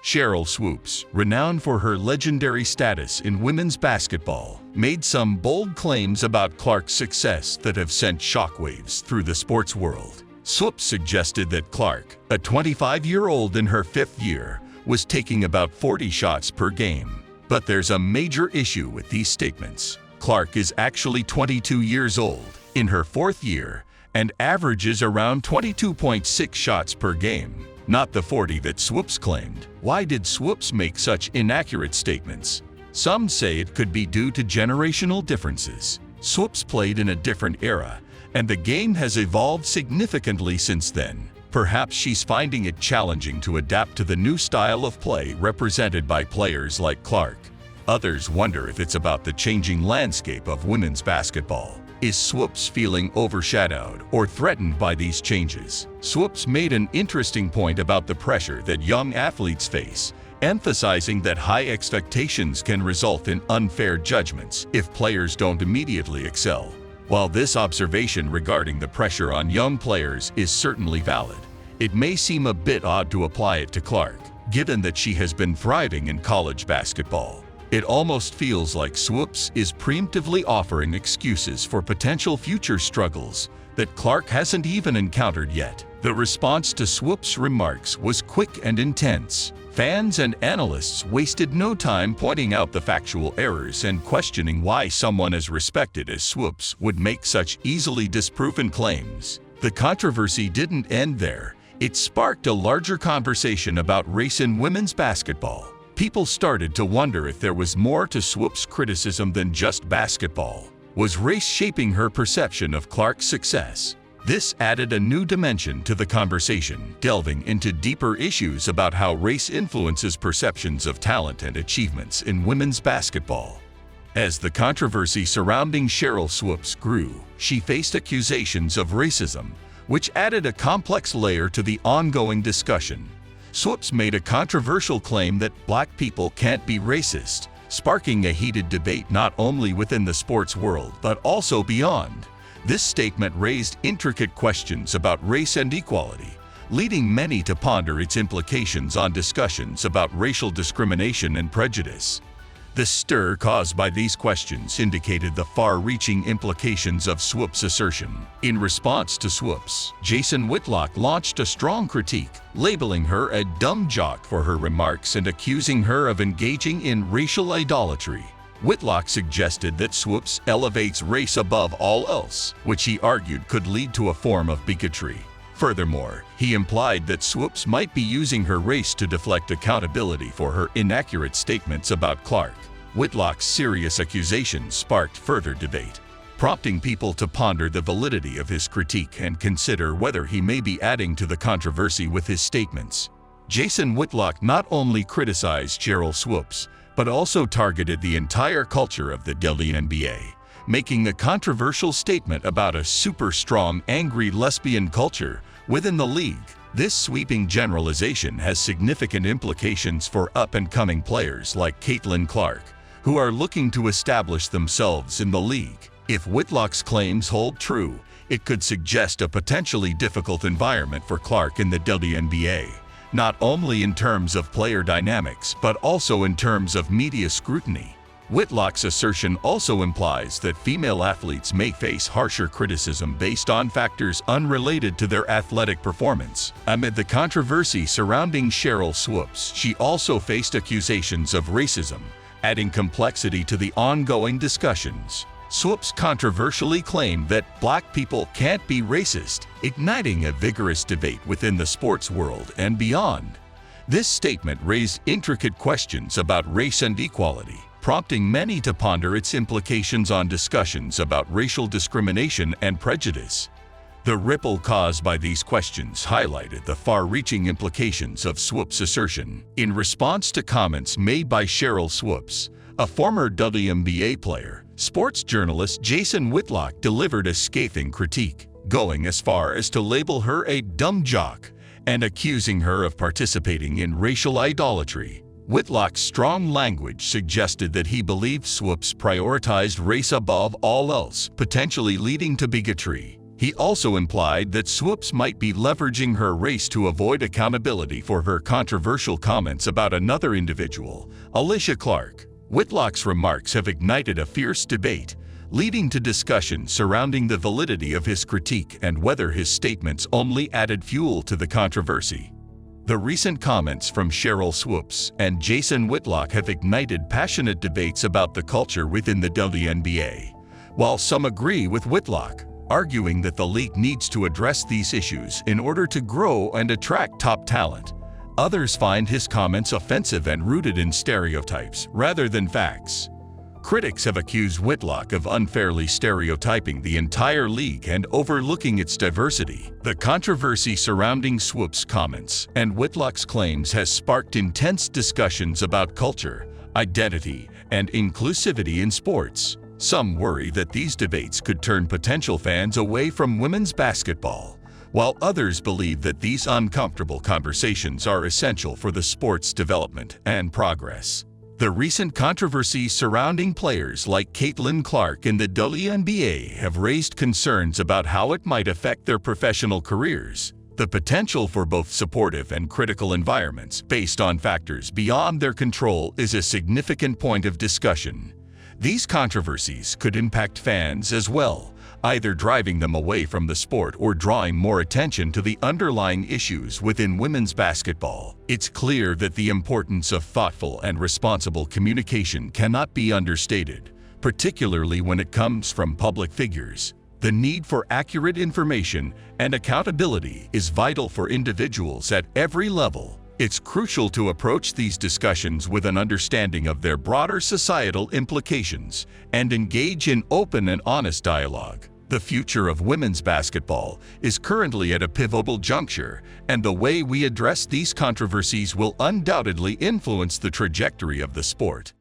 Sheryl Swoopes, renowned for her legendary status in women's basketball, made some bold claims about Clark's success that have sent shockwaves through the sports world. Swoopes suggested that Clark, a 25-year-old in her fifth year, was taking about 40 shots per game. But there's a major issue with these statements. Clark is actually 22 years old, in her fourth year, and averages around 22.6 shots per game, not the 40 that Swoopes claimed. Why did Swoopes make such inaccurate statements? Some say it could be due to generational differences. Swoopes played in a different era, and the game has evolved significantly since then. Perhaps she's finding it challenging to adapt to the new style of play represented by players like Clark. Others wonder if it's about the changing landscape of women's basketball. Is Swoopes feeling overshadowed or threatened by these changes? Swoopes made an interesting point about the pressure that young athletes face, emphasizing that high expectations can result in unfair judgments if players don't immediately excel. While this observation regarding the pressure on young players is certainly valid, it may seem a bit odd to apply it to Clark, given that she has been thriving in college basketball. It almost feels like Swoopes is preemptively offering excuses for potential future struggles that Clark hasn't even encountered yet. The response to Swoopes' remarks was quick and intense. Fans and analysts wasted no time pointing out the factual errors and questioning why someone as respected as Swoopes would make such easily disproven claims. The controversy didn't end there. It sparked a larger conversation about race in women's basketball. People started to wonder if there was more to Swoopes' criticism than just basketball. Was race shaping her perception of Clark's success? This added a new dimension to the conversation, delving into deeper issues about how race influences perceptions of talent and achievements in women's basketball. As the controversy surrounding Sheryl Swoopes grew, she faced accusations of racism, which added a complex layer to the ongoing discussion. Swoopes made a controversial claim that black people can't be racist, sparking a heated debate not only within the sports world but also beyond. This statement raised intricate questions about race and equality, leading many to ponder its implications on discussions about racial discrimination and prejudice. The stir caused by these questions indicated the far-reaching implications of Swoopes' assertion. In response to Swoopes, Jason Whitlock launched a strong critique, labeling her a dumb jock for her remarks and accusing her of engaging in racial idolatry. Whitlock suggested that Swoopes elevates race above all else, which he argued could lead to a form of bigotry. Furthermore, he implied that Swoopes might be using her race to deflect accountability for her inaccurate statements about Clark. Whitlock's serious accusations sparked further debate, prompting people to ponder the validity of his critique and consider whether he may be adding to the controversy with his statements. Jason Whitlock not only criticized Sheryl Swoopes, but also targeted the entire culture of the WNBA, making a controversial statement about a super strong, angry lesbian culture within the league. This sweeping generalization has significant implications for up-and-coming players like Caitlin Clark, who are looking to establish themselves in the league. If Whitlock's claims hold true, it could suggest a potentially difficult environment for Clark in the WNBA, not only in terms of player dynamics but also in terms of media scrutiny. Whitlock's assertion also implies that female athletes may face harsher criticism based on factors unrelated to their athletic performance. Amid the controversy surrounding Sheryl Swoopes, she also faced accusations of racism, adding complexity to the ongoing discussions. Swoopes controversially claimed that black people can't be racist, igniting a vigorous debate within the sports world and beyond. This statement raised intricate questions about race and equality, prompting many to ponder its implications on discussions about racial discrimination and prejudice. The ripple caused by these questions highlighted the far-reaching implications of Swoopes' assertion. In response to comments made by Sheryl Swoopes, a former WNBA player, sports journalist Jason Whitlock delivered a scathing critique, going as far as to label her a dumb jock and accusing her of participating in racial idolatry. Whitlock's strong language suggested that he believed Swoopes prioritized race above all else, potentially leading to bigotry. He also implied that Swoopes might be leveraging her race to avoid accountability for her controversial comments about another individual, Alicia Clark. Whitlock's remarks have ignited a fierce debate, leading to discussion surrounding the validity of his critique and whether his statements only added fuel to the controversy. The recent comments from Sheryl Swoopes and Jason Whitlock have ignited passionate debates about the culture within the WNBA. While some agree with Whitlock, arguing that the league needs to address these issues in order to grow and attract top talent, others find his comments offensive and rooted in stereotypes rather than facts. Critics have accused Whitlock of unfairly stereotyping the entire league and overlooking its diversity. The controversy surrounding Swoopes' comments and Whitlock's claims has sparked intense discussions about culture, identity, and inclusivity in sports. Some worry that these debates could turn potential fans away from women's basketball, while others believe that these uncomfortable conversations are essential for the sport's development and progress. The recent controversies surrounding players like Caitlin Clark in the WNBA have raised concerns about how it might affect their professional careers. The potential for both supportive and critical environments based on factors beyond their control is a significant point of discussion. These controversies could impact fans as well, either driving them away from the sport or drawing more attention to the underlying issues within women's basketball. It's clear that the importance of thoughtful and responsible communication cannot be understated, particularly when it comes from public figures. The need for accurate information and accountability is vital for individuals at every level. It's crucial to approach these discussions with an understanding of their broader societal implications and engage in open and honest dialogue. The future of women's basketball is currently at a pivotal juncture, and the way we address these controversies will undoubtedly influence the trajectory of the sport.